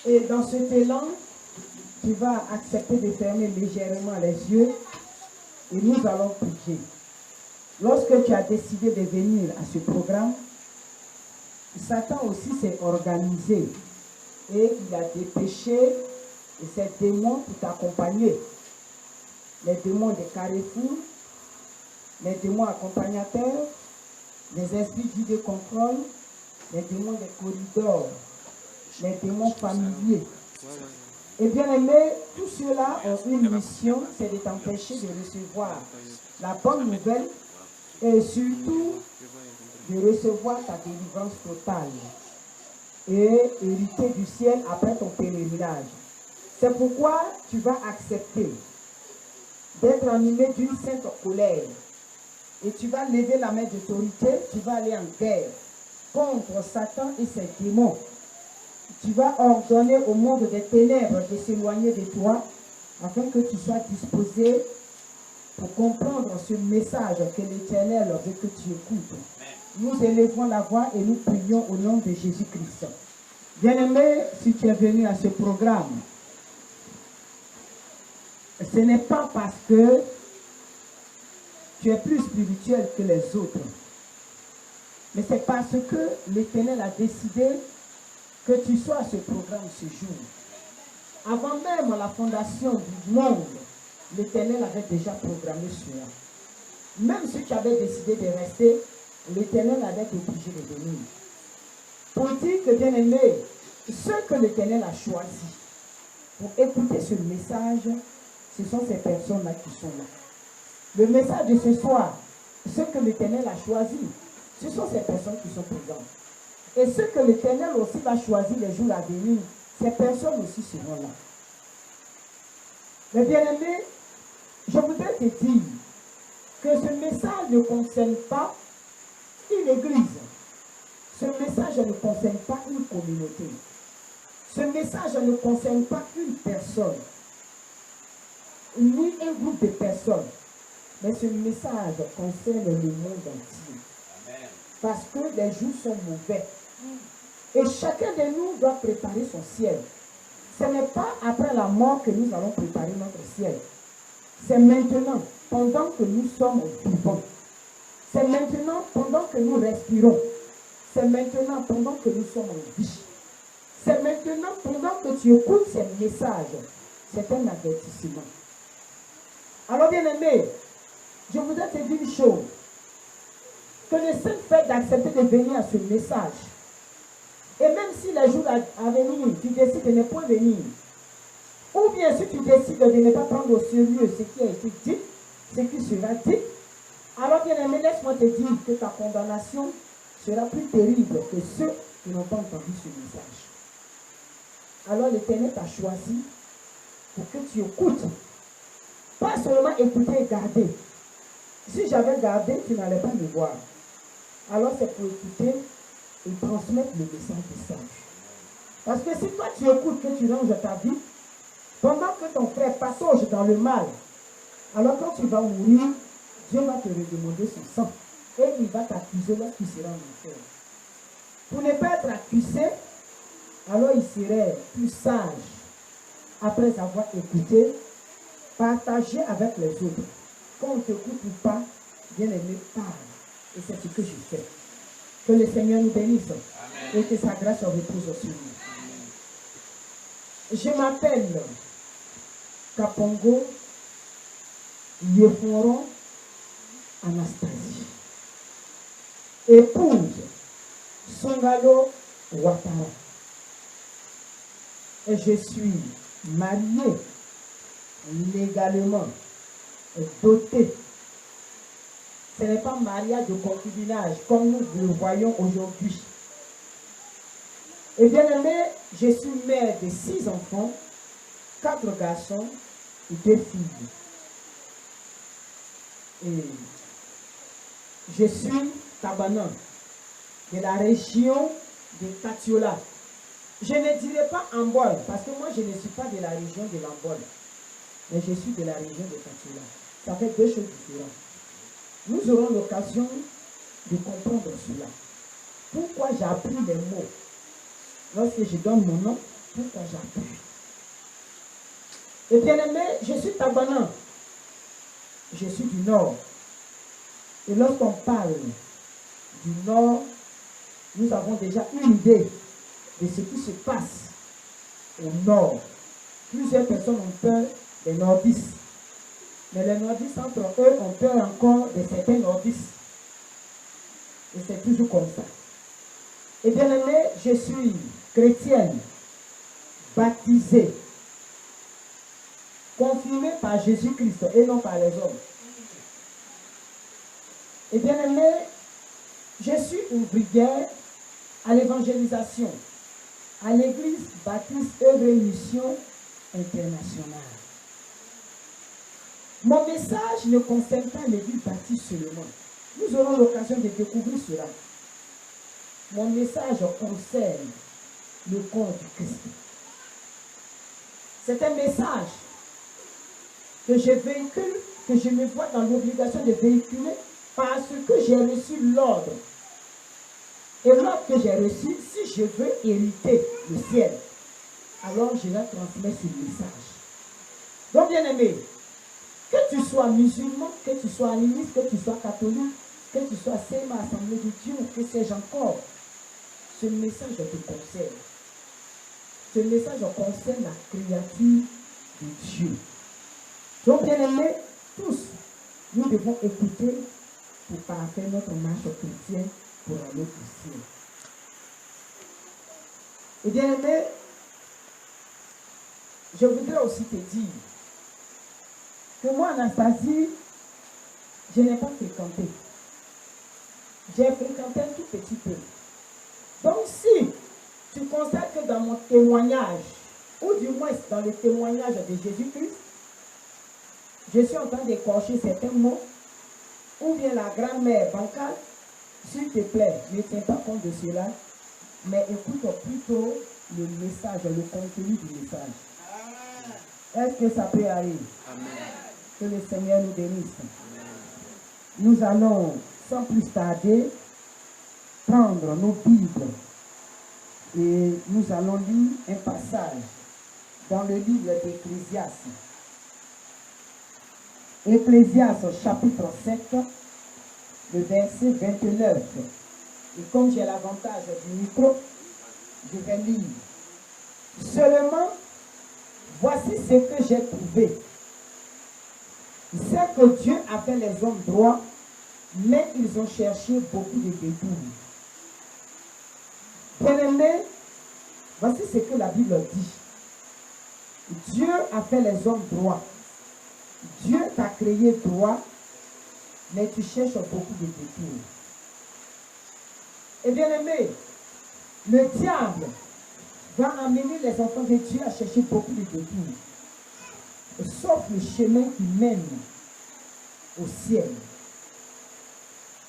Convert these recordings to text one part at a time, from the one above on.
Et dans cet élan, tu vas accepter de fermer légèrement les yeux et nous allons prier. Lorsque tu as décidé de venir à ce programme, Satan aussi s'est organisé et il a dépêché ces démons pour t'accompagner. Les démons des carrefours, les démons accompagnateurs, les esprits guidés contrôle, les démons des corridors, les démons familiers. Et bien aimé, tous ceux-là ont une mission, c'est de t'empêcher de recevoir la bonne nouvelle et surtout de recevoir ta délivrance totale et hériter du ciel après ton pèlerinage. C'est pourquoi tu vas accepter d'être animé d'une sainte colère et tu vas lever la main d'autorité, tu vas aller en guerre contre Satan et ses démons. Tu vas ordonner au monde des ténèbres de s'éloigner de toi afin que tu sois disposé pour comprendre ce message que l'Éternel veut que tu écoutes. Nous élevons la voix et nous prions au nom de Jésus-Christ. Bien-aimé, si tu es venu à ce programme, ce n'est pas parce que tu es plus spirituel que les autres, mais c'est parce que l'Éternel a décidé que tu sois à ce programme ce jour. Avant même la fondation du monde, l'Éternel avait déjà programmé cela. Même si tu avais décidé de rester, l'Éternel avait été obligé de venir. Pour dire que, bien aimé, ceux que l'Éternel a choisis pour écouter ce message, ce sont ces personnes-là qui sont là. Le message de ce soir, ceux que l'Éternel a choisis, ce sont ces personnes qui sont présentes. Et ceux que l'Éternel aussi va choisir les jours à venir, ces personnes aussi seront là. Mais bien aimé, je voudrais te dire que ce message ne concerne pas une église. Ce message ne concerne pas une communauté. Ce message ne concerne pas une personne, ni un groupe de personnes. Mais ce message concerne le monde entier. Amen. Parce que les jours sont mauvais. Et chacun de nous doit préparer son ciel. Ce n'est pas après la mort que nous allons préparer notre ciel. C'est maintenant, pendant que nous sommes vivants. C'est maintenant, pendant que nous respirons. C'est maintenant, pendant que nous sommes en vie. C'est maintenant, pendant que tu écoutes ces messages. C'est un avertissement. Alors, bien aimé, je voudrais te dire une chose. Que le seul fait d'accepter de venir à ce message, et même si les jours à venir, tu décides de ne pas venir, ou bien si tu décides de ne pas prendre au sérieux ce qui a été dit, ce qui sera dit, alors bien aimé, laisse-moi te dire que ta condamnation sera plus terrible que ceux qui n'ont pas entendu ce message. Alors l'Éternel t'a choisi pour que tu écoutes. Pas seulement écouter et garder. Si j'avais gardé, tu n'allais pas me voir. Alors c'est pour écouter et transmettre le message du salut. Parce que si toi tu écoutes, que tu ranges ta vie, pendant que ton frère patauge dans le mal, alors quand tu vas mourir, Dieu va te redemander son sang. Et il va t'accuser lorsqu'il sera en enfer. Pour ne pas être accusé, alors il serait plus sage, après avoir écouté, partager avec les autres. Quand on ne t'écoute pas, bien aimé, parle. Et c'est ce que je fais. Que le Seigneur nous bénisse. Amen. Et que sa grâce repose sur nous. Je m'appelle Kapongo Yeforon Anastasie. Épouse Songalo Ouattara. Et je suis mariée légalement dotée. Ce n'est pas mariage de concubinage comme nous le voyons aujourd'hui. Et bien aimé, je suis mère de 6 enfants, 4 garçons et 2 filles. Et je suis Tabanan, de la région de Katiola. Je ne dirais pas Ambol, parce que moi je ne suis pas de la région de l'Ambol, mais je suis de la région de Katiola. Ça fait 2 choses différentes. Nous aurons l'occasion de comprendre cela. Pourquoi j'ai appris les mots lorsque je donne mon nom Pourquoi j'appuie? Et bien aimé, je suis tabanan. Je suis du Nord. Et lorsqu'on parle du Nord, nous avons déjà une idée de ce qui se passe au Nord. Plusieurs personnes ont peur des nordistes. Mais les nordistes entre eux ont peur encore de certains nordistes. Et c'est toujours comme ça. Et bien aimé, je suis chrétienne, baptisée, confirmée par Jésus-Christ et non par les hommes. Et bien aimé, je suis ouvrière à l'évangélisation, à l'église baptiste œuvre et mission internationale. Mon message ne concerne pas l'église baptiste seulement. Nous aurons l'occasion de découvrir cela. Mon message concerne le corps du Christ. C'est un message que je véhicule, que je me vois dans l'obligation de véhiculer parce que j'ai reçu l'ordre. Et l'ordre que j'ai reçu, si je veux hériter le ciel, alors je vais transmettre ce message. Donc, bien aimé, que tu sois musulman, que tu sois animiste, que tu sois catholique, que tu sois Séma, Assemblée de Dieu, que sais-je encore, ce message te concerne. Ce message concerne la créature de Dieu. Donc, bien aimé, tous, nous devons écouter pour parfaire notre marche chrétienne pour aller au ciel. Et bien aimé, je voudrais aussi te dire que moi, Anastasie, je n'ai pas fréquenté. J'ai fréquenté un tout petit peu. Donc si tu constates que dans mon témoignage, ou du moins dans le témoignage de Jésus-Christ, je suis en train d'écorcher certains mots, ou bien la grand-mère bancale, s'il te plaît, ne tiens pas compte de cela, mais écoute plutôt le message, le contenu du message. Est-ce que ça peut arriver? Amen. Que le Seigneur nous bénisse. Amen. Nous allons, sans plus tarder, prendre nos Bibles et nous allons lire un passage dans le livre d'Ecclésiaste. Ecclésiaste chapitre 7, le verset 29. Et comme j'ai l'avantage du micro, je vais lire. Seulement, voici ce que j'ai trouvé. C'est que Dieu a fait les hommes droits, mais ils ont cherché beaucoup de détours. Bien-aimés, voici ce que la Bible dit. Dieu a fait les hommes droits. Dieu t'a créé droit, mais tu cherches beaucoup de détours. Et bien-aimé, le diable va amener les enfants de Dieu à chercher beaucoup de détours. Sauf le chemin qui mène au ciel.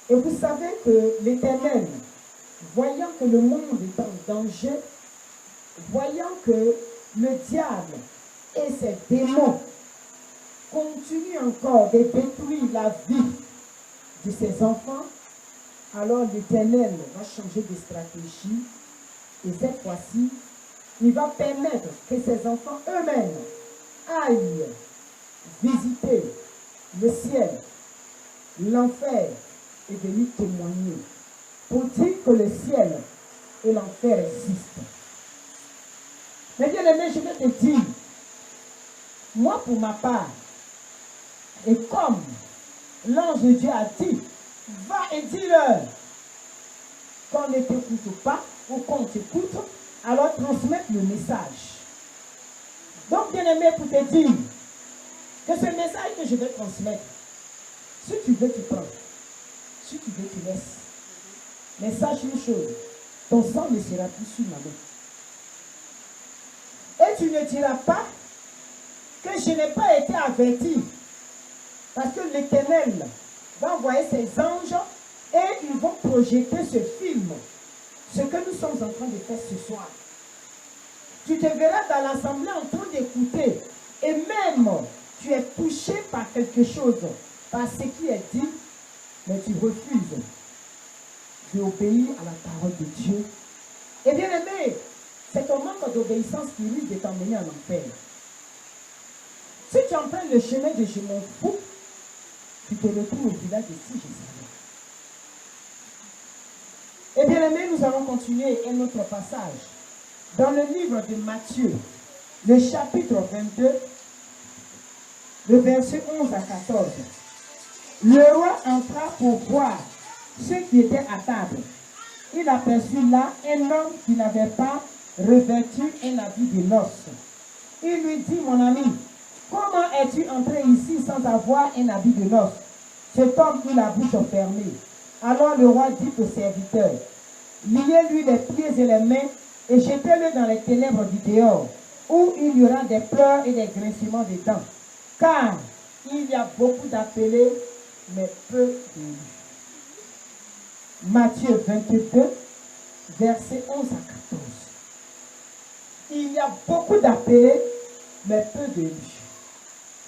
Et vous savez que l'Éternel, voyant que le monde est en danger, voyant que le diable et ses démons continuent encore de détruire la vie de ses enfants, alors l'Éternel va changer de stratégie et cette fois-ci, il va permettre que ses enfants eux-mêmes aillent visiter le ciel, l'enfer et venir témoigner pour dire que le ciel et l'enfer existent. Mais bien aimé, je vais te dire, moi pour ma part, et comme l'ange de Dieu a dit, va et dis-leur qu'on ne t'écoute pas ou qu'on t'écoute, alors transmettre le message. Donc, bien aimé, pour te dire que ce message que je vais transmettre, si tu veux, tu prends. Si tu veux, tu laisses. Mais sache une chose, ton sang ne sera plus sur ma main. Et tu ne diras pas que je n'ai pas été averti. Parce que l'Éternel va envoyer ses anges et ils vont projeter ce film. Ce que nous sommes en train de faire ce soir. Tu te verras dans l'assemblée en train d'écouter. Et même, tu es touché par quelque chose, par ce qui est dit, mais tu refuses d'obéir à la parole de Dieu. Et bien aimé, c'est ton manque d'obéissance qui risque de t'emmener en enfer. Si tu empruntes le chemin de je m'en fous, tu te retrouves au village de si je savais. Et bien aimé, nous allons continuer un autre passage. Dans le livre de Matthieu, le chapitre 22, le verset 11 à 14. Le roi entra pour voir ceux qui étaient à table. Il aperçut là un homme qui n'avait pas revêtu un habit de noces. Il lui dit, mon ami, comment es-tu entré ici sans avoir un habit de noces? Cet homme eut la bouche fermée. Alors le roi dit au serviteur, liez-lui les pieds et les mains et jetez-le dans les ténèbres du dehors, où il y aura des pleurs et des grincements de dents. Car il y a beaucoup d'appelés, mais peu d'élus. Matthieu 22, versets 11 à 14. Il y a beaucoup d'appelés, mais peu d'élus.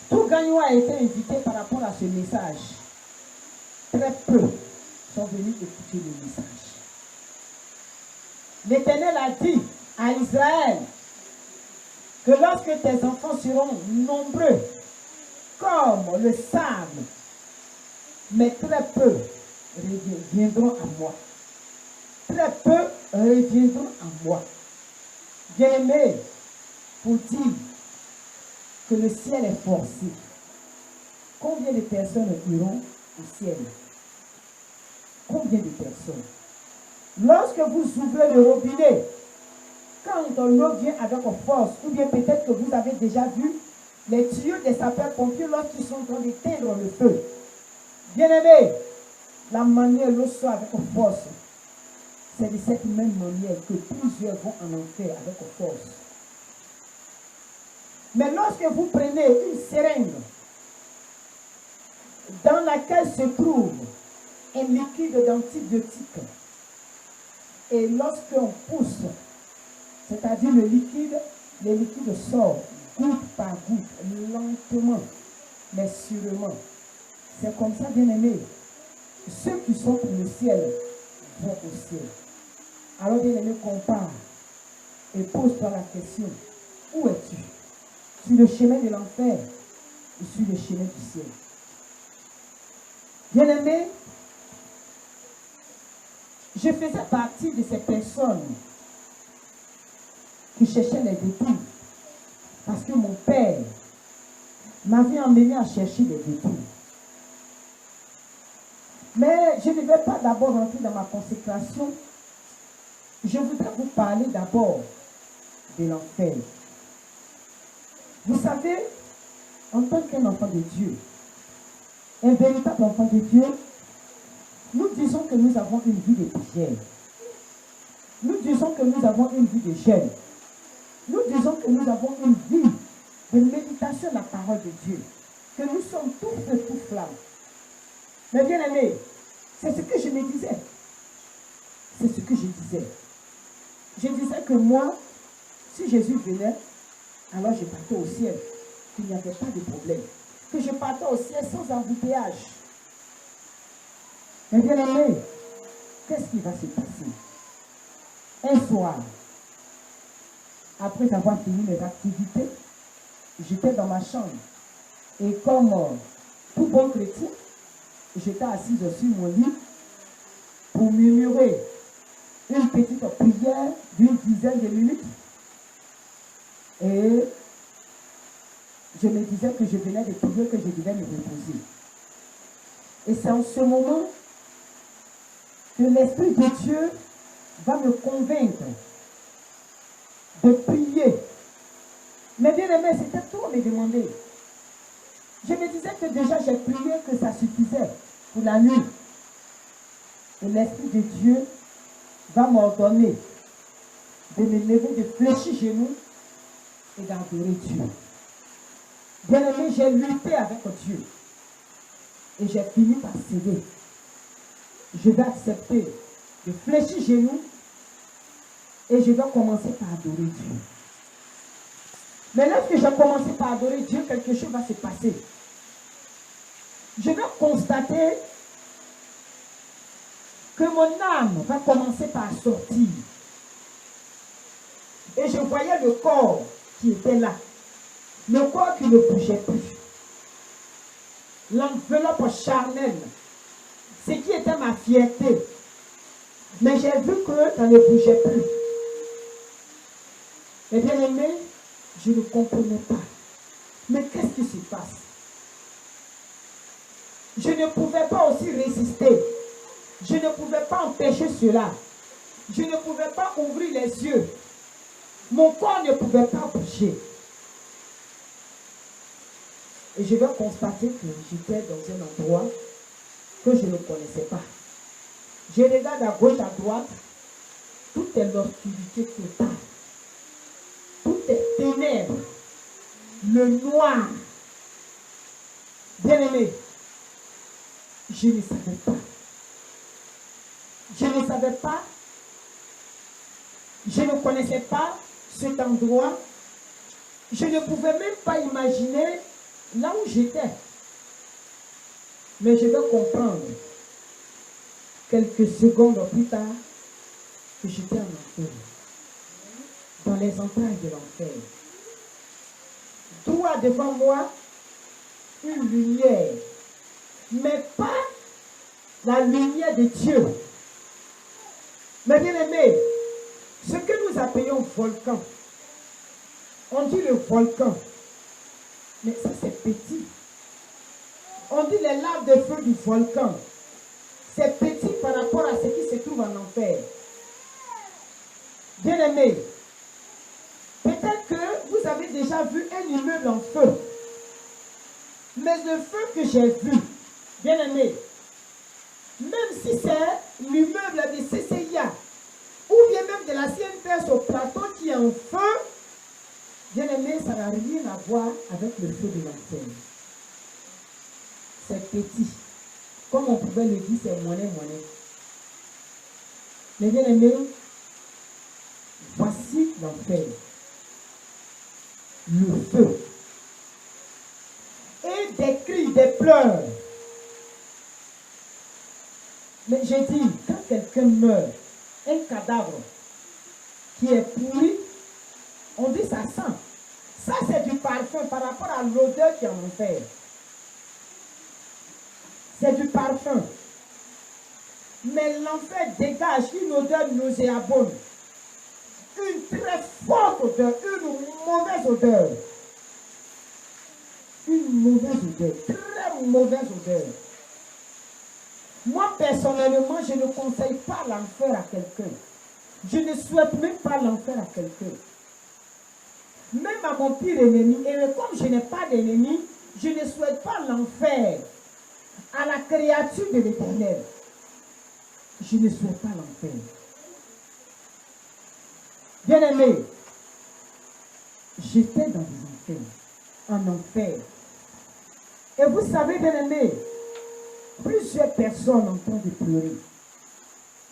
Tout gagnant a été invité par rapport à ce message. Très peu sont venus écouter le message. L'Éternel a dit à Israël que lorsque tes enfants seront nombreux comme le sable, mais très peu reviendront à moi. Très peu reviendront à moi. Bien-aimé, pour dire que le ciel est forcé, combien de personnes iront au ciel? Combien de personnes? Lorsque vous ouvrez le robinet, quand l'eau vient avec force, ou bien peut-être que vous avez déjà vu les tuyaux des sapeurs-pompiers lorsqu'ils sont en train d'éteindre le feu. Bien-aimé, la manière l'eau soit avec force, c'est de cette même manière que plusieurs vont en enfer avec force. Mais lorsque vous prenez une seringue dans laquelle se trouve un liquide d'antibiotique, et lorsqu'on pousse, c'est-à-dire le liquide sort goutte par goutte, lentement, mais sûrement. C'est comme ça, bien-aimé. Ceux qui sont pour le ciel vont au ciel. Alors, bien-aimé, compare et pose-toi la question, où es-tu? Sur le chemin de l'enfer ou sur le chemin du ciel? Bien-aimé, je faisais partie de ces personnes qui cherchaient les détours. Parce que mon père m'avait emmené à chercher les détours. Mais je ne vais pas d'abord rentrer dans ma consécration. Je voudrais vous parler d'abord de l'enfer. Vous savez, en tant qu'un enfant de Dieu, un véritable enfant de Dieu, nous disons que nous avons une vie de prière. Nous disons que nous avons une vie de jeûne. Nous disons que nous avons une vie de méditation de la parole de Dieu. Que nous sommes tout feu, tout flamme. Mais bien aimé, c'est ce que je me disais. C'est ce que je disais. Je disais que moi, si Jésus venait, alors je partais au ciel. Qu'il n'y avait pas de problème. Que je partais au ciel sans embouteillage. Mais bien aimé, qu'est-ce qui va se passer? Un soir, après avoir fini mes activités, j'étais dans ma chambre. Et comme tout bon chrétien, j'étais assise sur mon lit pour murmurer une petite prière d'une dizaine de minutes. Et je me disais que je venais de prier, que je devais me reposer. Et c'est en ce moment que l'Esprit de Dieu va me convaincre de prier. Mais bien aimé, c'était trop me demander. Je me disais que déjà j'ai prié, que ça suffisait pour la nuit. Et l'Esprit de Dieu va m'ordonner de me lever, de fléchir genoux et d'adorer Dieu. Bien aimé, j'ai lutté avec Dieu. Et j'ai fini par céder. Je vais accepter de fléchir genoux et je vais commencer par adorer Dieu. Mais lorsque j'ai commencé par adorer Dieu, quelque chose va se passer. Je vais constater que mon âme va commencer par sortir. Et je voyais le corps qui était là. Le corps qui ne bougeait plus. L'enveloppe charnelle. Ce qui était ma fierté. Mais j'ai vu que ça ne bougeait plus. Et bien aimé, je ne comprenais pas. Mais qu'est-ce qui se passe? Je ne pouvais pas aussi résister. Je ne pouvais pas empêcher cela. Je ne pouvais pas ouvrir les yeux. Mon corps ne pouvait pas bouger. Et je vais constater que j'étais dans un endroit que je ne connaissais pas. Je regarde à gauche, à droite. Tout est l'obscurité totale. Tout est ténèbres. Le noir. Bien-aimé, je ne savais pas. Je ne savais pas. Je ne connaissais pas cet endroit. Je ne pouvais même pas imaginer là où j'étais. Mais je vais comprendre quelques secondes plus tard que j'étais en enfer. Dans les entrailles de l'enfer. Droit devant moi, une lumière. Mais pas la lumière de Dieu. Mais bien aimé, ce que nous appelons volcan, on dit le volcan, mais ça c'est petit. On dit les laves de feu du volcan. C'est petit par rapport à ce qui se trouve en enfer. Bien aimé, peut-être que vous avez déjà vu un immeuble en feu. Mais le feu que j'ai vu, bien aimé, même si c'est l'immeuble de CCIA, ou bien même de la CNPS au plateau qui est en feu, bien aimé, ça n'a rien à voir avec le feu de l'enfer. C'est petit. Comme on pouvait le dire, c'est monnaie. Mais bien aimé, voici l'enfer. Le feu. Et des cris, des pleurs. Mais j'ai dit, quand quelqu'un meurt, un cadavre qui est pourri, on dit ça sent. Ça c'est du parfum par rapport à l'odeur qui en enfer. C'est du parfum. Mais l'enfer dégage une odeur nauséabonde. Une très forte odeur, une mauvaise odeur. Une mauvaise odeur, très mauvaise odeur. Moi, personnellement, je ne conseille pas l'enfer à quelqu'un. Je ne souhaite même pas l'enfer à quelqu'un. Même à mon pire ennemi, et comme je n'ai pas d'ennemi, je ne souhaite pas l'enfer à la créature de l'Éternel. Je ne souhaite pas l'enfer. Bien-aimé, j'étais dans les enfers, en enfer. Et vous savez, bien-aimé, plusieurs personnes en train de pleurer.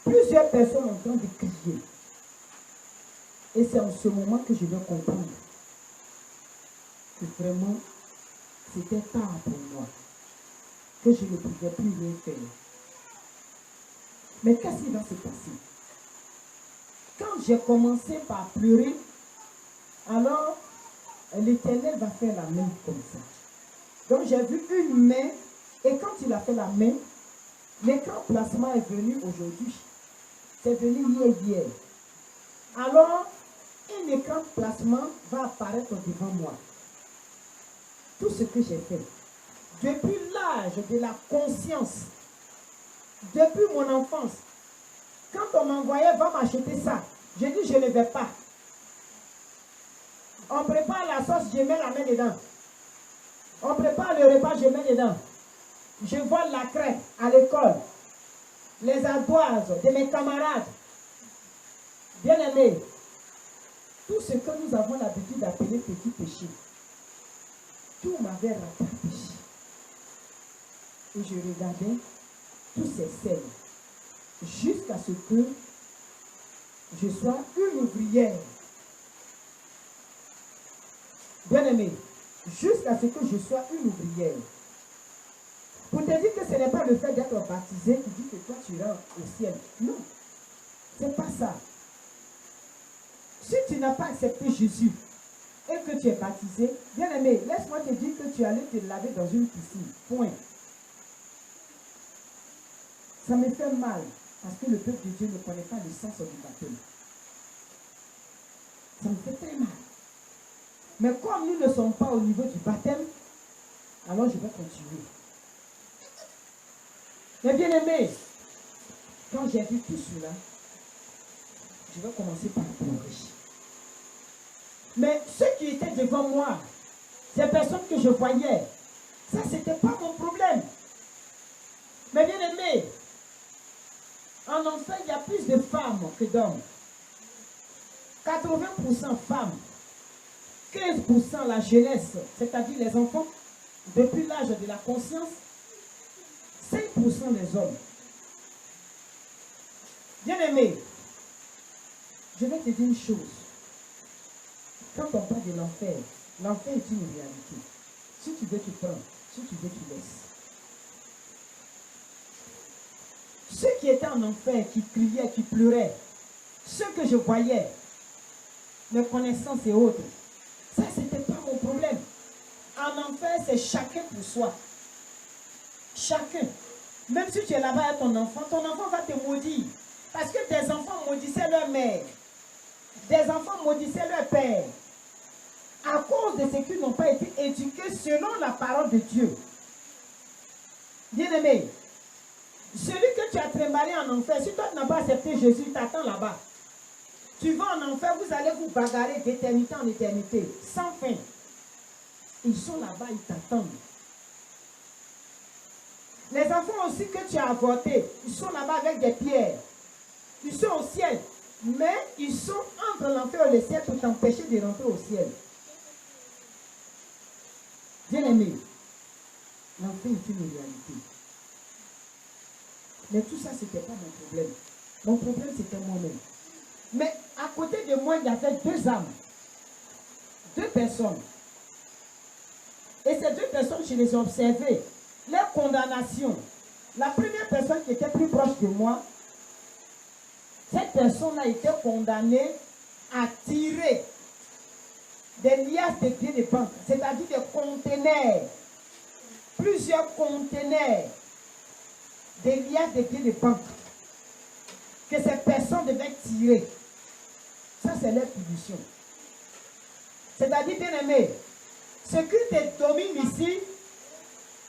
Plusieurs personnes en train de crier. Et c'est en ce moment que je vais comprendre que vraiment, c'était tard pour moi. Que je ne pouvais plus rien faire. Mais qu'est-ce qui va se passer? Quand j'ai commencé par pleurer, alors l'Éternel va faire la main comme ça. Donc j'ai vu une main, et quand il a fait la main, l'écran placement est venu aujourd'hui. C'est venu hier. Alors, un écran placement va apparaître devant moi. Tout ce que j'ai fait, depuis l'âge de la conscience, depuis mon enfance, quand on m'envoyait, va m'acheter ça, je dis je ne vais pas. On prépare la sauce, je mets la main dedans. On prépare le repas, je mets dedans. Je vois la crêpe à l'école, les ardoises de mes camarades. Bien-aimés, tout ce que nous avons l'habitude d'appeler petit péché, tout m'avait rattrapé. Et je regardais tous ces scènes jusqu'à ce que je sois une ouvrière. Bien-aimé, jusqu'à ce que je sois une ouvrière. Pour te dire que ce n'est pas le fait d'être baptisé qui dit que toi tu iras au ciel. Non, c'est pas ça. Si tu n'as pas accepté Jésus et que tu es baptisé, bien aimé, laisse-moi te dire que tu allais te laver dans une piscine. Point. Ça me fait mal parce que le peuple de Dieu ne connaît pas le sens du baptême. Ça me fait très mal. Mais comme nous ne sommes pas au niveau du baptême, alors je vais continuer. Mais bien aimé, quand j'ai vu tout cela, je vais commencer par pleurer. Mais ceux qui étaient devant moi, ces personnes que je voyais, ça c'était pas mon problème. Mais bien aimé, en enfer, il y a plus de femmes que d'hommes. 80% femmes, 15% la jeunesse, c'est-à-dire les enfants, depuis l'âge de la conscience, 5% les hommes. Bien aimé, je vais te dire une chose. Quand on parle de l'enfer, l'enfer est une réalité. Si tu veux, tu prends. Si tu veux, tu laisses. Ceux qui étaient en enfer, qui criaient, qui pleuraient, ceux que je voyais, mes connaissances et autres, ça, c'était pas mon problème. En enfer, c'est chacun pour soi. Chacun. Même si tu es là-bas avec ton enfant va te maudire. Parce que tes enfants maudissaient leur mère. Des enfants maudissaient leur père. À cause de ce qu'ils n'ont pas été éduqués selon la parole de Dieu. Bien-aimé, celui que tu as trimballé en enfer, si toi tu n'as pas accepté Jésus, t'attends là-bas. Tu vas en enfer, vous allez vous bagarrer d'éternité en éternité, sans fin. Ils sont là-bas, ils t'attendent. Les enfants aussi que tu as avortés, ils sont là-bas avec des pierres. Ils sont au ciel, mais ils sont entre l'enfer et le ciel pour t'empêcher de rentrer au ciel. Bien-aimé, l'enfer est une réalité. Mais tout ça, ce n'était pas mon problème. Mon problème, c'était moi-même. Mais à côté de moi, il y avait deux âmes. Deux personnes. Et ces deux personnes, je les ai observées. Leur condamnation. La première personne qui était plus proche de moi, cette personne a été condamnée à tirer des liasses de billets de banque, c'est-à-dire des conteneurs, plusieurs conteneurs des liasses de billets de banque que ces personnes devaient tirer. Ça, c'est leur punition. C'est-à-dire, bien aimé, ce qui te domine ici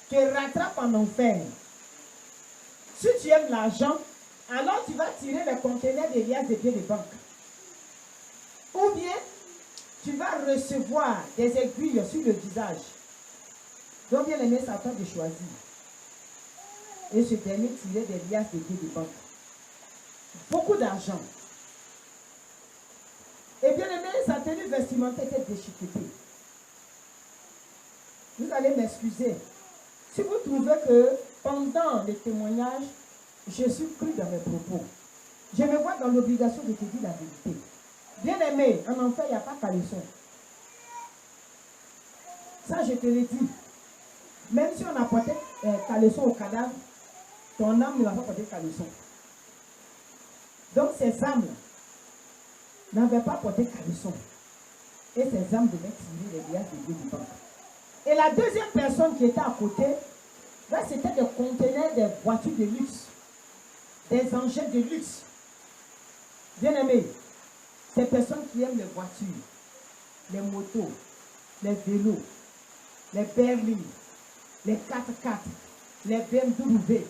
te rattrape en enfer. Si tu aimes l'argent, alors tu vas tirer les conteneurs des liasses de billets de banque. Ou bien, tu vas recevoir des aiguilles sur le visage. Donc, bien aimé, c'est à toi de choisir. Et ce dernier tirait des liasses de billets de banque. Beaucoup d'argent. Et bien aimé, sa tenue vestimentaire était déchiquetée. Vous allez m'excuser. Si vous trouvez que pendant les témoignages, je suis cru dans mes propos, je me vois dans l'obligation de te dire la vérité. Bien aimé, en enfer, il n'y a pas caleçon. Ça, je te le dis. Même si on a porté caleçon au cadavre, ton âme ne va pas porter caleçon. Donc, ces âmes n'avaient pas porté caleçon. Et ces âmes devaient tirer les liasses de billets de banque. Et la deuxième personne qui était à côté, là, c'était des conteneurs des voitures de luxe, des engins de luxe. Bien aimé, ces personnes qui aiment les voitures, les motos, les vélos, les berlines, les 4x4, les BMW.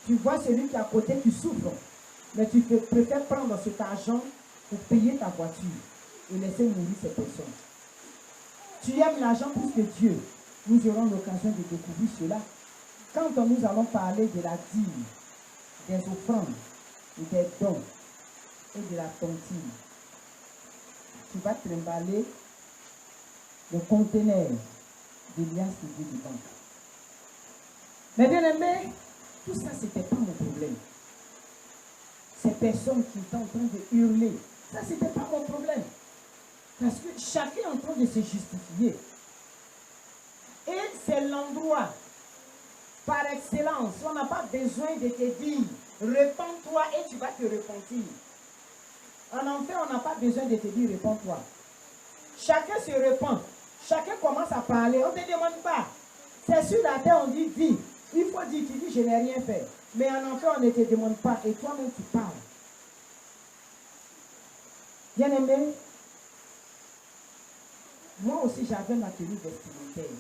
Tu vois celui qui est à côté qui souffre, mais tu préfères prendre cet argent pour payer ta voiture et laisser mourir ces personnes. Tu aimes l'argent plus que Dieu. Nous aurons l'occasion de découvrir cela quand nous allons parler de la dîme, des offrandes, des dons et de la tontine. Tu vas trimballer le conteneur de liasses de billets de banque. Mais bien aimé, tout ça, ce n'était pas mon problème. Ces personnes qui étaient en train de hurler, ça, ce n'était pas mon problème. Parce que chacun est en train de se justifier. Et c'est l'endroit, par excellence, on n'a pas besoin de te dire, repens-toi et tu vas te repentir. En enfer, on n'a pas besoin de te dire réponds-toi. Chacun se répond. Chacun commence à parler. On ne te demande pas. C'est sur la terre, on dit dis. Il faut dire, tu dis je n'ai rien fait. Mais en enfer, on ne te demande pas. Et toi-même, tu parles. Bien aimé, moi aussi, j'avais ma tenue vestimentaire.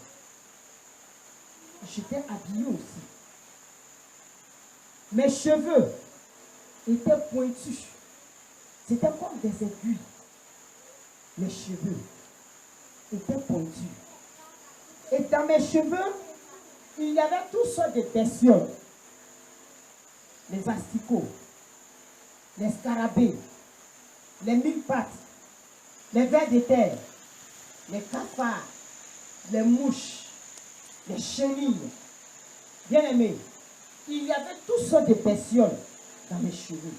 J'étais habillée aussi. Mes cheveux étaient pointus. C'était comme des aiguilles. Mes cheveux étaient pointus. Et dans mes cheveux, il y avait toutes sortes de bestioles. Les asticots, les scarabées, les mille pattes, les vers de terre, les cafards, les mouches, les chenilles. Bien aimé, il y avait toutes sortes de bestioles dans mes cheveux.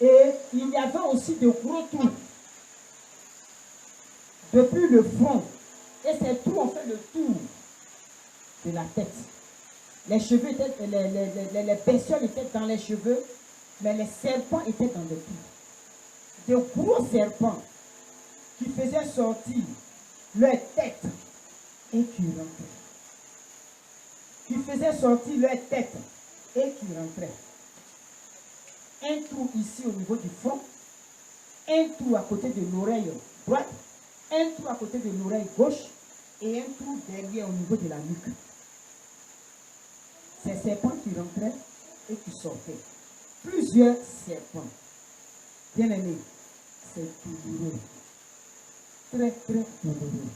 Et il y avait aussi de gros trous depuis le front. Et ces trous ont fait le tour de la tête. Les cheveux étaient, les bestioles étaient dans les cheveux, mais les serpents étaient dans le cou. De gros serpents qui faisaient sortir leur tête et qui rentraient. Qui faisaient sortir leur tête et qui rentraient. Un trou ici au niveau du front, un trou à côté de l'oreille droite, un trou à côté de l'oreille gauche et un trou derrière au niveau de la nuque. Ces serpents qui rentraient et qui sortaient. Plusieurs serpents. Bien aimés, c'est douloureux. Très, très douloureux.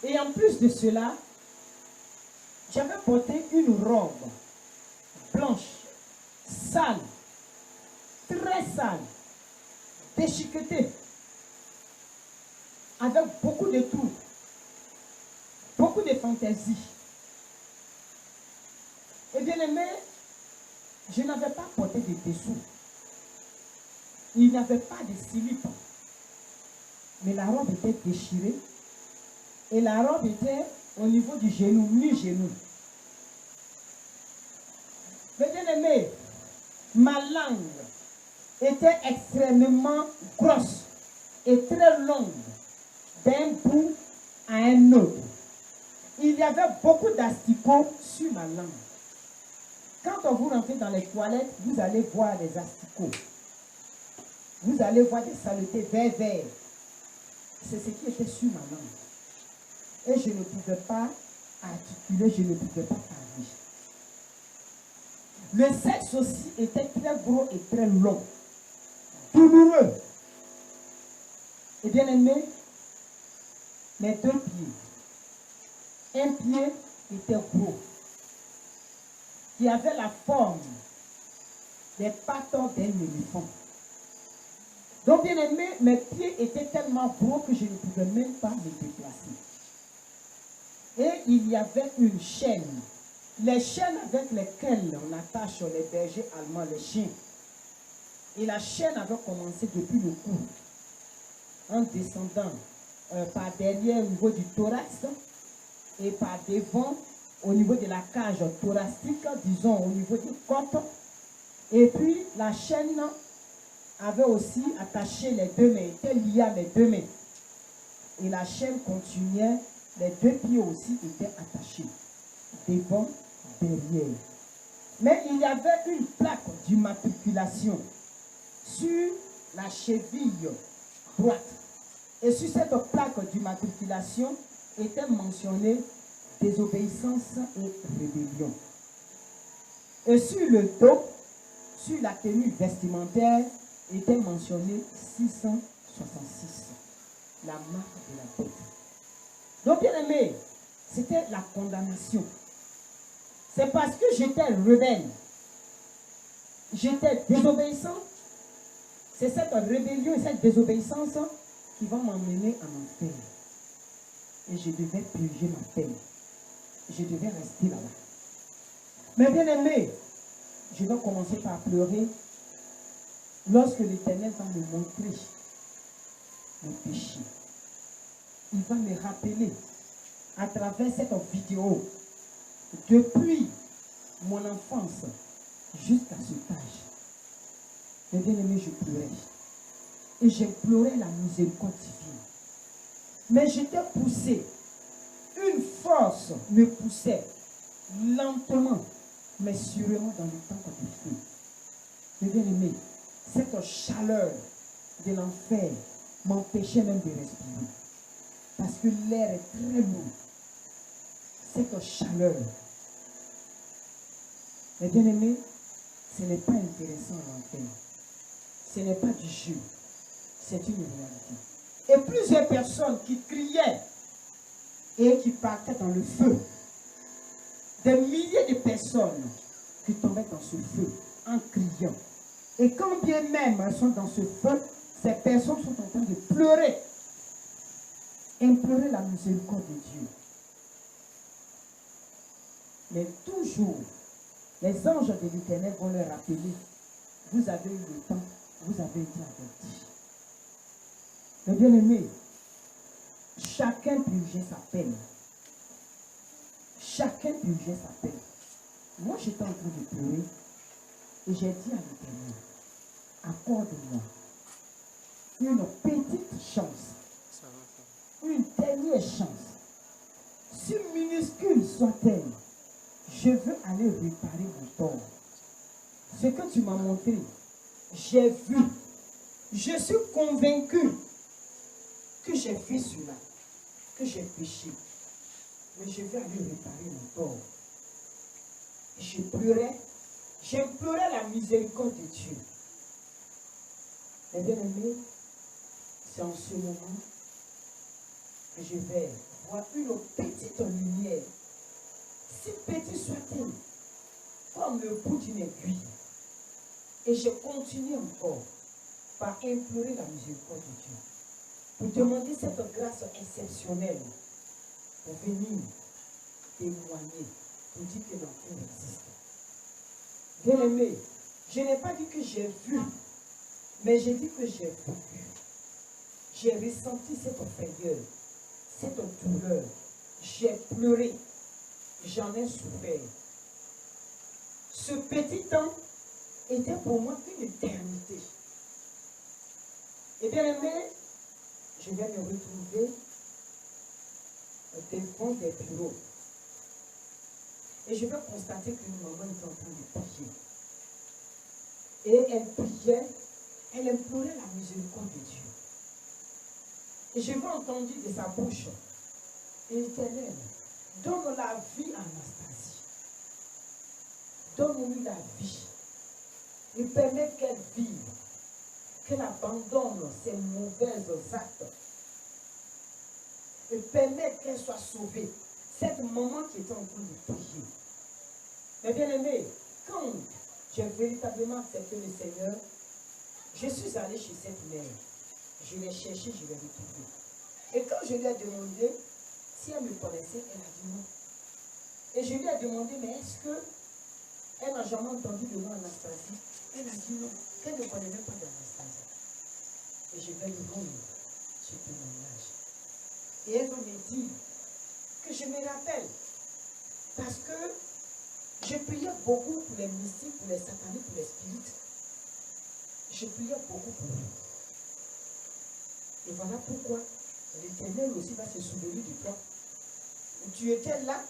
Et en plus de cela, j'avais porté une robe blanche, sale, très sale, déchiquetée, avec beaucoup de trous, beaucoup de fantaisie. Et bien aimé, je n'avais pas porté de dessous. Il n'y avait pas de slip. Mais la robe était déchirée. Et la robe était au niveau du genou, mi-genou. Mais bien aimé, ma langue était extrêmement grosse et très longue d'un bout à un autre. Il y avait beaucoup d'asticots sur ma langue. Quand vous rentrez dans les toilettes, vous allez voir des asticots. Vous allez voir des saletés vert. C'est ce qui était sur ma langue. Et je ne pouvais pas articuler, je ne pouvais pas parler. Le sexe aussi était très gros et très long. Douloureux. Et bien aimé, mes deux pieds. Un pied était gros, qui avait la forme des pattes d'un éléphant. Donc, bien aimé, mes pieds étaient tellement gros que je ne pouvais même pas me déplacer. Et il y avait une chaîne. Les chaînes avec lesquelles on attache les bergers allemands, les chiens. Et la chaîne avait commencé depuis le cou, en descendant par derrière au niveau du thorax et par devant au niveau de la cage thoracique, disons au niveau des côtes. Et puis la chaîne avait aussi attaché les deux mains, était liée à mes deux mains. Et la chaîne continuait, les deux pieds aussi étaient attachés, devant, derrière. Mais il y avait une plaque d'immatriculation sur la cheville droite. Et sur cette plaque d'immatriculation était mentionné désobéissance et rébellion. Et sur le dos, sur la tenue vestimentaire, était mentionné 666, la marque de la bête. Donc, bien aimé, c'était la condamnation. C'est parce que j'étais rebelle, j'étais désobéissant. C'est cette rébellion et cette désobéissance qui vont m'emmener en enfer. Et je devais purger ma peine. Je devais rester là-bas. Mais bien aimé, je vais commencer par pleurer lorsque l'Éternel va me montrer mon péché. Il va me rappeler à travers cette vidéo depuis mon enfance jusqu'à cet âge. Mais bien aimé, je pleurais. Et j'implorais la miséricorde divine. Mais j'étais poussé. Une force me poussait lentement, mais sûrement dans le temps de feu. Mais bien aimé, cette chaleur de l'enfer m'empêchait même de respirer. Parce que l'air est très lourd. Cette chaleur. Mais bien aimé, ce n'est pas intéressant l'enfer. Ce n'est pas du jeu. C'est une réalité. Et plusieurs personnes qui criaient et qui partaient dans le feu. Des milliers de personnes qui tombaient dans ce feu en criant. Et quand bien même elles sont dans ce feu, ces personnes sont en train de pleurer. Implorer la miséricorde de Dieu. Mais toujours, les anges de l'Éternel vont leur rappeler, vous avez eu le temps, vous avez été avertis. Mais bien aimé, chacun purgeait sa peine. Chacun purgeait sa peine. Moi, j'étais en train de pleurer et j'ai dit à l'Éternel, accorde-moi une petite chance, une dernière chance, si minuscule soit-elle, je veux aller réparer mon tort. Ce que tu m'as montré, j'ai vu, je suis convaincu que j'ai fait cela, que j'ai péché. Mais je vais aller réparer mon tort. Je pleurais, j'implorais la miséricorde de Dieu. Mais bien aimé, c'est en ce moment que je vais voir une petite lumière, si petite soit-elle, comme le bout d'une aiguille. Et je continue encore par implorer la miséricorde de Dieu, pour demander cette grâce exceptionnelle, pour venir témoigner, pour dire que l'enfer existe. Bien aimé, je n'ai pas dit que j'ai vu, mais j'ai dit que j'ai vécu. J'ai ressenti cette frayeur, cette douleur. J'ai pleuré, j'en ai souffert. Ce petit temps était pour moi une éternité. Et bien aimé, je vais me retrouver devant des bureaux. Et je vais constater qu'une maman est en train de prier. Et elle priait, elle implorait la miséricorde de Dieu. Et je vais entendre de sa bouche, Éternel, donne la vie à Anastasie. Donne-lui la vie. Et permet qu'elle vive, qu'elle abandonne ses mauvais actes. Et permet qu'elle soit sauvée. Cette maman qui était en train de prier. Mais bien aimé, quand j'ai véritablement accepté le Seigneur, je suis allé chez cette mère. Je l'ai cherchée, je l'ai retrouvée. Et quand je lui ai demandé si elle me connaissait, elle a dit non. Et je lui ai demandé, mais est-ce qu'elle n'a jamais entendu le nom Anastasie? Elle a dit non, qu'elle ne connaît même pas d'Anastasie. Et je vais lui rendre ce témoignage. Et elle va me dire que je me rappelle, parce que je priais beaucoup pour les mystiques, pour les sataniques, pour les spirites. Je priais beaucoup pour eux. Et voilà pourquoi l'Éternel aussi va se souvenir de toi. Tu étais là,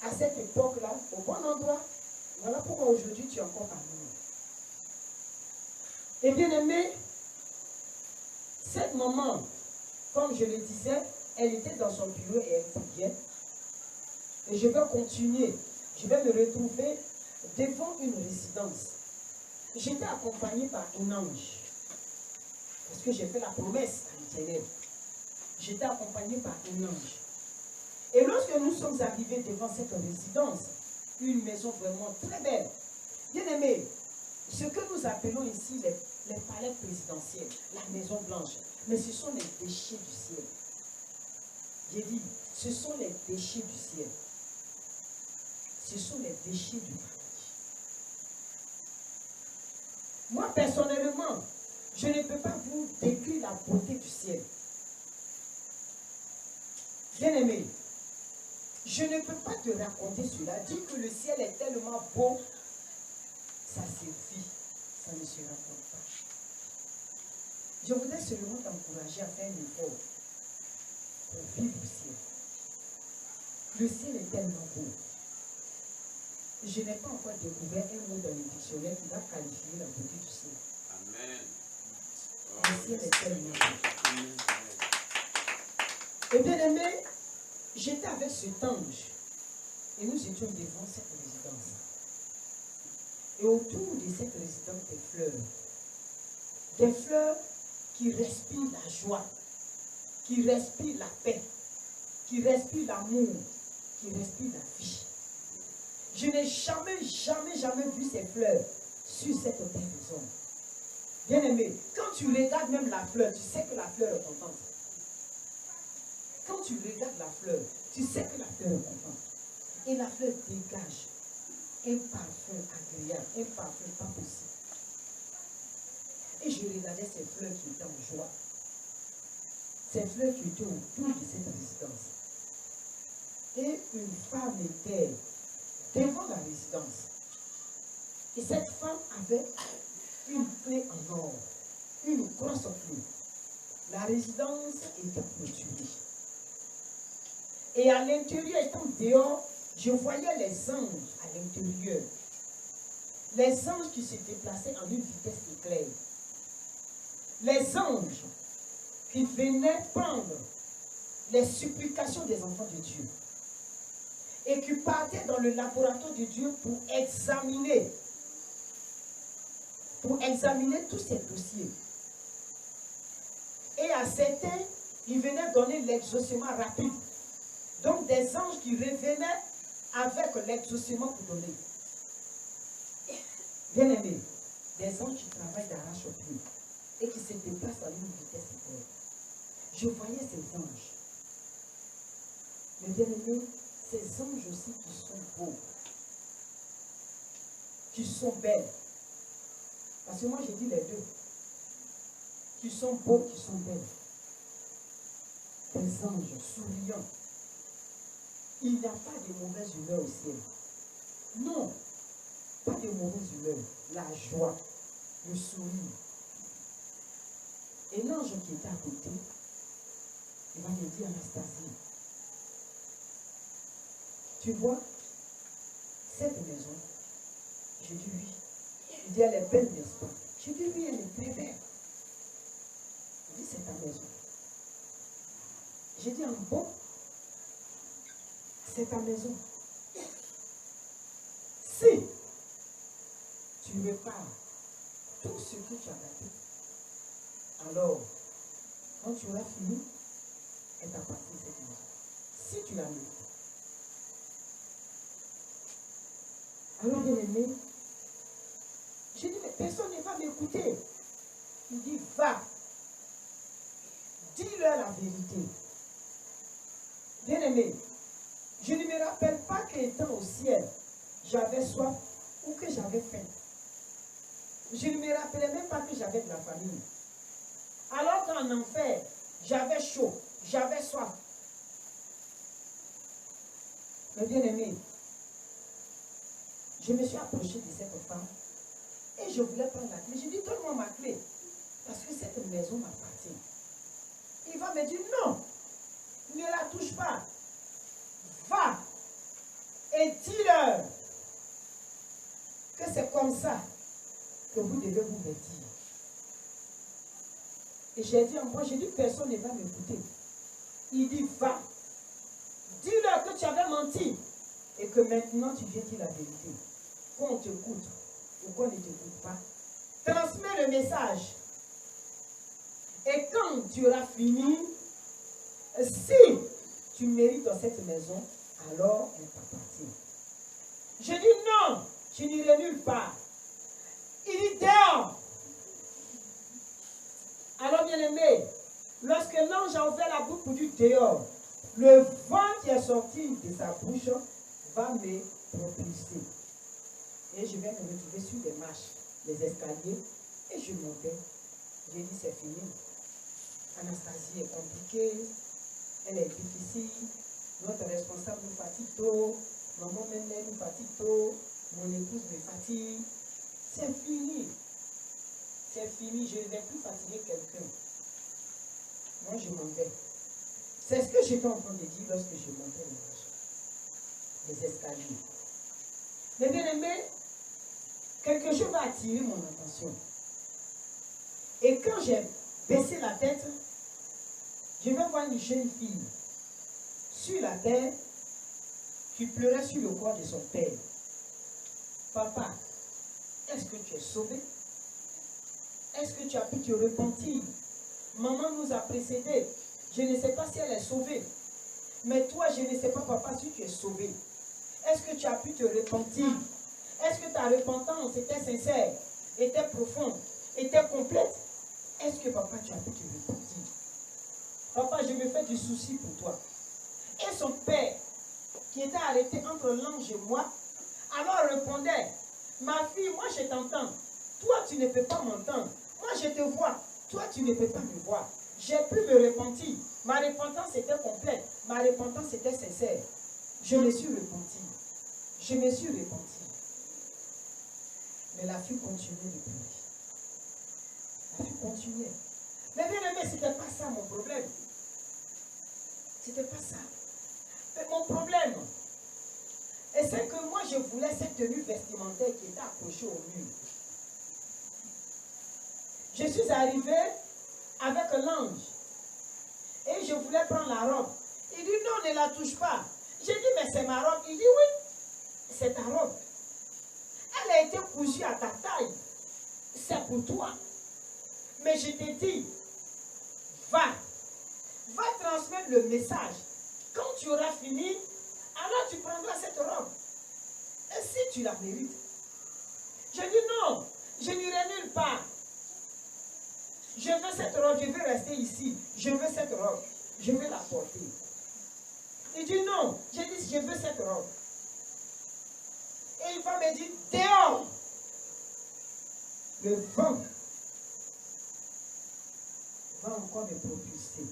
à cette époque-là, au bon endroit. Voilà pourquoi aujourd'hui tu es encore parmi nous. Et bien aimé, cette maman, comme je le disais, elle était dans son bureau et elle priait. Et je vais continuer. Je vais me retrouver devant une résidence. J'étais accompagnée par un ange. Parce que j'ai fait la promesse à l'Éternel. J'étais accompagnée par un ange. Et lorsque nous sommes arrivés devant cette résidence, une maison vraiment très belle, bien aimé, ce que nous appelons ici les palais présidentiels, la maison blanche, mais ce sont les déchets du ciel. J'ai dit, ce sont les déchets du ciel. Ce sont les déchets du paradis. Moi, personnellement, je ne peux pas vous décrire la beauté du ciel. Bien-aimé, je ne peux pas te raconter cela. Dire que le ciel est tellement beau, ça suffit. ça ne se rapporte pas. Je voudrais seulement t'encourager à faire un effort pour vivre au ciel. Le ciel est tellement beau. Je n'ai pas encore découvert un mot dans le dictionnaire qui va qualifier la beauté du ciel. Amen. Le ciel est tellement beau. Et bien aimé, j'étais avec cet ange et nous étions devant cette résidence. Et autour de cette résidence, des fleurs qui respirent la joie, qui respirent la paix, qui respirent l'amour, qui respirent la vie. Je n'ai jamais vu ces fleurs sur cette terre des hommes. Bien aimé, quand tu regardes même la fleur, tu sais que la fleur est contente. Quand tu regardes la fleur, tu sais que la fleur est contente. Et la fleur dégage un parfum agréable, un parfum pas possible. Et je regardais ces fleurs qui étaient en joie. Ces fleurs qui étaient autour de cette résidence. Et une femme était devant la résidence. Et cette femme avait une clé en or, une grosse clé. La résidence était clôturée. Et à l'intérieur, étant dehors, je voyais les anges à l'intérieur. Les anges qui se déplaçaient en une vitesse éclair. Les anges qui venaient prendre les supplications des enfants de Dieu. Et qui partaient dans le laboratoire de Dieu pour examiner tous ces dossiers. Et à certains, ils venaient donner l'exaucement rapide. Donc des anges qui revenaient avec l'exaucement pour donner. Bien aimé, des anges qui travaillent d'arrache-pied et qui se déplacent à une vitesse éclair. Je voyais ces anges. Mais bien aimé, ces anges aussi qui sont beaux, qui sont belles. Parce que moi j'ai dit les deux. Qui sont beaux, qui sont belles. Des anges souriants. Il n'y a pas de mauvaise humeur au ciel. Non, pas de mauvaise humeur. La joie, le sourire. Et l'ange qui était à côté, il va me dire, Anastasie, tu vois, cette maison, je dis oui. Il dit, elle est belle, n'est-ce pas? Je dis oui, elle est très belle. Il dit, c'est ta maison. J'ai dit, en bon, c'est ta maison. Si tu répares tout ce que tu as gâté, alors, quand tu auras fini, elle t'appartient cette maison. Si tu la mérites. Alors, bien aimé, j'ai dit, mais personne ne va m'écouter. Il dit, va. Dis-leur la vérité. Bien aimé, je ne me rappelle pas qu'étant au ciel, j'avais soif ou que j'avais faim. Je ne me rappelais même pas que j'avais de la famille. Alors qu'en enfer, j'avais chaud, j'avais soif. Mais bien aimé, je me suis approché de cette femme et je voulais prendre la clé. J'ai dit, donne-moi ma clé, parce que cette maison m'appartient. Il va me dire, non, ne la touche pas. Va et dis-leur que c'est comme ça que vous devez vous vêtir. Et j'ai dit en moi, j'ai dit, personne ne va m'écouter. Il dit, va. Dis-leur que tu avais menti et que maintenant tu viens dire la vérité. Qu'on t'écoute ou qu'on ne t'écoute pas. Transmets le message. Et quand tu auras fini, si tu mérites dans cette maison, alors elle t'appartient. Je dis non, je n'irai nulle part. Il dit dehors. Alors bien aimé, lorsque l'ange a ouvert la bouche pour dire dehors, le vent qui est sorti de sa bouche va me propulser. Et je vais me retrouver sur les marches, les escaliers, et je montais. J'ai dit c'est fini. Anastasie est compliquée, elle est difficile, notre responsable nous fatigue trop, maman même nous fatigue trop, mon épouse me fatigue. C'est fini. c'est fini, je ne vais plus fatiguer quelqu'un. Moi, je m'en vais. C'est ce que j'étais en train de dire lorsque je montais les escaliers. Mais bien aimé, quelque chose va attirer mon attention. Et quand j'ai baissé la tête, je vais voir une jeune fille sur la terre qui pleurait sur le corps de son père. Papa, est-ce que tu es sauvé? Est-ce que tu as pu te repentir? Maman nous a précédés. Je ne sais pas si elle est sauvée. Mais toi, je ne sais pas, papa, si tu es sauvé. Est-ce que tu as pu te repentir? Est-ce que ta repentance était sincère, était profonde, était complète? Est-ce que, papa, tu as pu te repentir? Papa, je me fais du souci pour toi. Et son père, qui était arrêté entre l'ange et moi, alors répondait, ma fille, moi je t'entends. Toi, tu ne peux pas m'entendre. Moi, je te vois. Toi, tu ne peux pas me voir. J'ai pu me repentir. Ma repentance était complète. Ma repentance était sincère. Je me suis repenti. Je me suis repenti. Mais la fille continuait de pleurer. La fille continuait. Mais bien aimé, ce n'était pas ça mon problème. C'était pas ça. Mais mon problème, et c'est que moi, je voulais cette tenue vestimentaire qui était accrochée au mur. Je suis arrivée avec l'ange. Et je voulais prendre la robe. Il dit non, ne la touche pas. J'ai dit mais c'est ma robe. Il dit oui, c'est ta robe. Elle a été cousue à ta taille. C'est pour toi. Mais je te dis, va transmettre le message. Quand tu auras fini, alors tu prendras cette robe. Et si tu la mérites. Je dis non, je n'irai nulle part. Je veux cette robe, je veux rester ici. Je veux cette robe, je veux la porter. Il dit non, j'ai dit je veux cette robe. Et il va me dire dehors. Le vent va encore me propulser.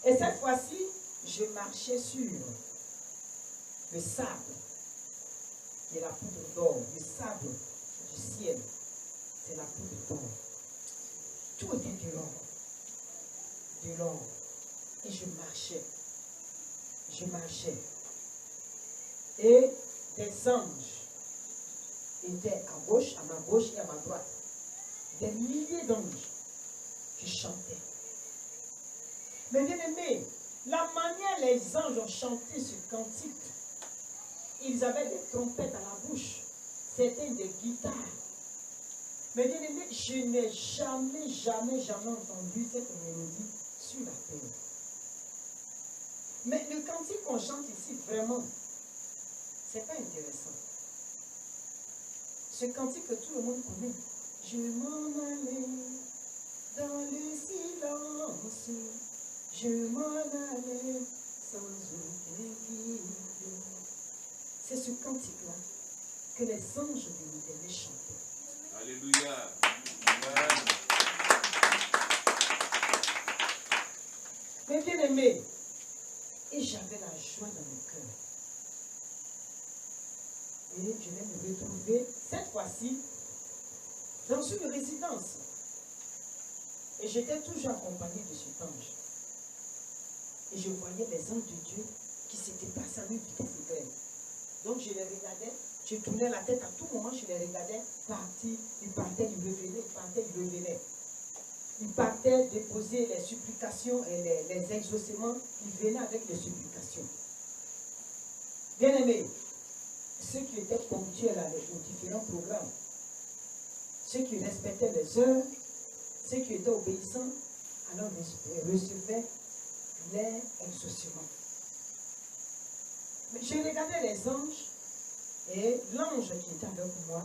Et cette fois-ci, je marchais sur le sable et la poudre d'or. Le sable du ciel, c'est la poudre d'or. Tout était de l'or. De l'or. Et je marchais. Je marchais. Et des anges étaient à gauche, à ma gauche et à ma droite. Des milliers d'anges qui chantaient. Mais bien aimé, la manière les anges ont chanté ce cantique, ils avaient des trompettes à la bouche, c'était des guitares. Mais bien aimé, je n'ai jamais entendu cette mélodie sur la terre. Mais le cantique qu'on chante ici, vraiment, c'est pas intéressant. Ce cantique que tout le monde connaît. Je m'en allais dans le silence. Je m'en allais sans aucun guide. C'est ce cantique-là que les anges venaient chanter. Alléluia. Mais bien aimé, et j'avais la joie dans le cœur. Et je vais me retrouver, cette fois-ci, dans une résidence. Et j'étais toujours accompagné de cet ange. Et je voyais les anges de Dieu qui s'étaient passés à une vitesse éclair. Donc je les regardais, je tournais la tête à tout moment, je les regardais partir, ils partaient, ils revenaient, ils partaient, ils revenaient. Ils partaient déposer les supplications et les exaucements, ils venaient avec les supplications. Bien aimés, ceux qui étaient ponctuels aux différents programmes, ceux qui respectaient les heures, ceux qui étaient obéissants, alors recevaient les exaucements. Mais je regardais les anges et l'ange qui était avec moi,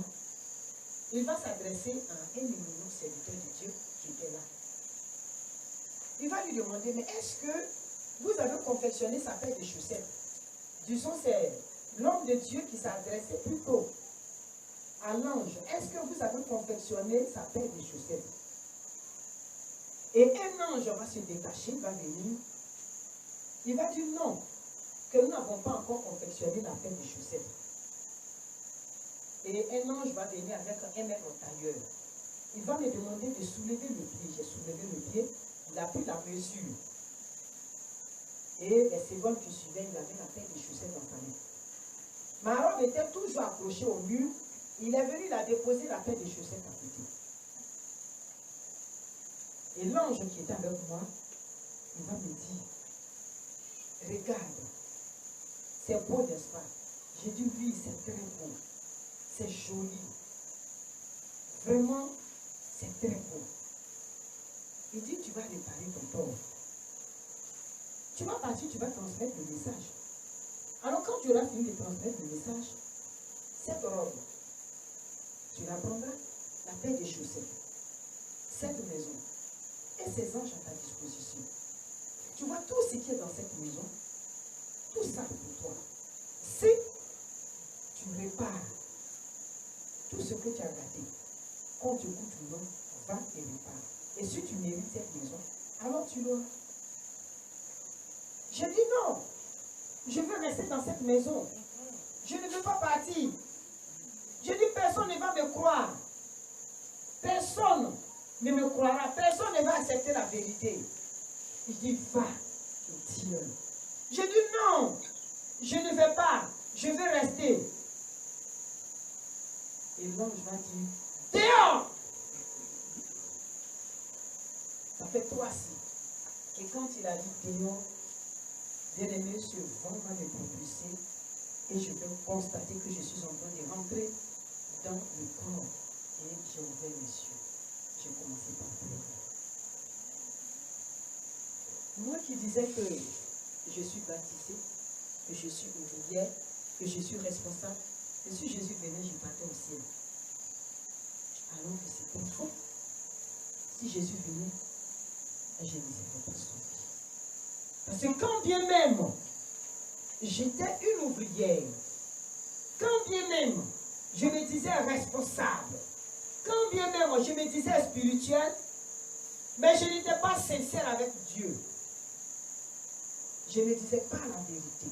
il va s'adresser à un éminent serviteur de Dieu qui était là. Il va lui demander, mais est-ce que vous avez confectionné sa paire de chaussettes? Disons, c'est l'homme de Dieu qui s'adressait plutôt à l'ange. Est-ce que vous avez confectionné sa paire de chaussettes? Et un ange va se détacher, va venir. Il va dire non, que nous n'avons pas encore confectionné la paire de chaussettes. Et un ange va venir avec un maître tailleur. il va me demander de soulever le pied. J'ai soulevé le pied, il a pris la mesure. Et les secondes qui suivaient, il avait la paire de chaussettes dans sa main. Ma robe était toujours accrochée au mur. Il est venu, il a déposé la paire de chaussettes à côté. Et l'ange qui était avec moi, il va me dire, regarde, c'est beau, n'est-ce pas? J'ai dit oui, c'est très beau. C'est joli. Vraiment, c'est très beau. Il dit, tu vas réparer ton corps. Tu vas partir, tu vas transmettre le message. Alors quand tu auras fini de transmettre le message, cette robe, tu la prendras, la paire de chaussettes, cette maison et ces anges à ta disposition. Tu vois tout ce qui est dans cette maison, tout ça pour toi. Si tu répares tout ce que tu as gâté, quand tu goûtes ou non, va et répare. Et si tu mérites cette maison, alors tu l'auras. Je dis non, je veux rester dans cette maison. Je ne veux pas partir. Je dis personne ne va me croire. Personne ne me croira. Personne ne va accepter la vérité. Il dit va et dis-le. Je dis non, je ne vais pas. Je veux rester. Et l'ange va dire dehors. Ça fait 3 signes. Et quand il a dit dehors, bien-aimé, ce vent va me propulser et je vais constater que je suis en train de rentrer dans le corps. Et j'ai ouvert les yeux. J'ai commencé par pleurer. Moi qui disais que je suis baptisée, que je suis ouvrière, que je suis responsable, que si Jésus venait, je partais au ciel. Alors que c'était faux. Si Jésus venait, je ne serais pas sauvé. Parce que quand bien même j'étais une ouvrière, quand bien même je me disais responsable, quand bien même je me disais spirituel, mais je n'étais pas sincère avec Dieu. Je ne disais pas la vérité.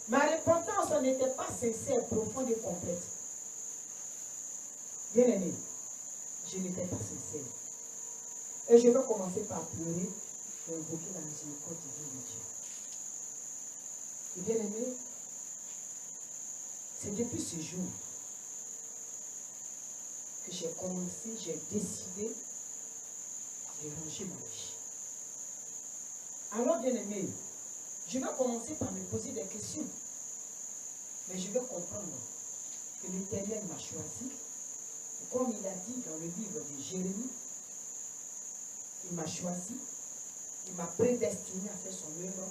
Ma repentance n'était pas sincère, profonde et complète. Bien aimé, je n'étais pas sincère. Et je vais commencer par pleurer pour invoquer la miséricorde divine de Dieu. Et bien aimé, c'est depuis ce jour que j'ai commencé, j'ai décidé de ranger ma vie. Alors bien aimé, je vais commencer par me poser des questions. Mais je vais comprendre que l'Éternel m'a choisi. Comme il a dit dans le livre de Jérémie, il m'a choisi, il m'a prédestiné à faire son œuvre